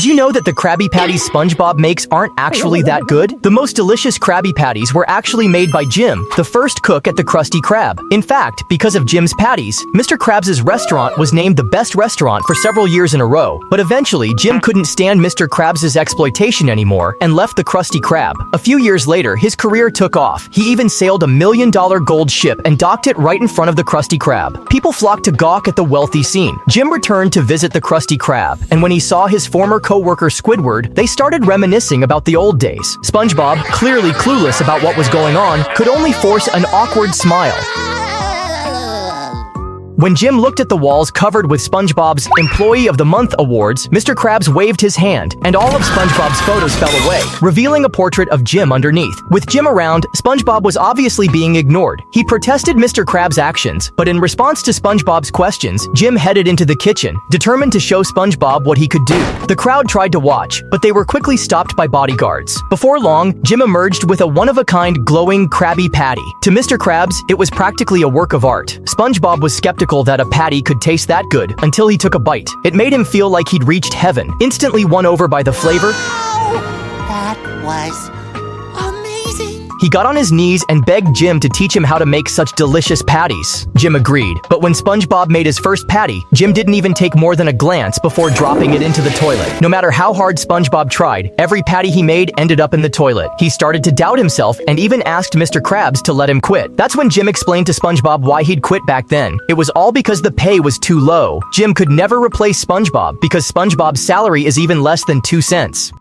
Did you know that the Krabby Patties SpongeBob makes aren't actually that good? The most delicious Krabby Patties were actually made by Jim, the first cook at the Krusty Krab. In fact, because of Jim's patties, Mr. Krabs' restaurant was named the best restaurant for several years in a row. But eventually, Jim couldn't stand Mr. Krabs' exploitation anymore and left the Krusty Krab. A few years later, his career took off. He even sailed a $1 million gold ship and docked it right in front of the Krusty Krab. People flocked to gawk at the wealthy scene. Jim returned to visit the Krusty Krab, and when he saw his former co-worker Squidward, they started reminiscing about the old days. SpongeBob, clearly clueless about what was going on, could only force an awkward smile. When Jim looked at the walls covered with SpongeBob's Employee of the Month awards, Mr. Krabs waved his hand, and all of SpongeBob's photos fell away, revealing a portrait of Jim underneath. With Jim around, SpongeBob was obviously being ignored. He protested Mr. Krabs' actions, but in response to SpongeBob's questions, Jim headed into the kitchen, determined to show SpongeBob what he could do. The crowd tried to watch, but they were quickly stopped by bodyguards. Before long, Jim emerged with a one-of-a-kind glowing Krabby Patty. To Mr. Krabs, it was practically a work of art. SpongeBob was skeptical that a patty could taste that good until he took a bite. It made him feel like he'd reached heaven, instantly won over by the flavor. That was amazing. He got on his knees and begged Jim to teach him how to make such delicious patties. Jim agreed, but when SpongeBob made his first patty, Jim didn't even take more than a glance before dropping it into the toilet. No matter how hard SpongeBob tried, every patty he made ended up in the toilet. He started to doubt himself and even asked Mr. Krabs to let him quit. That's when Jim explained to SpongeBob why he'd quit back then. It was all because the pay was too low. Jim could never replace SpongeBob because SpongeBob's salary is even less than 2 cents.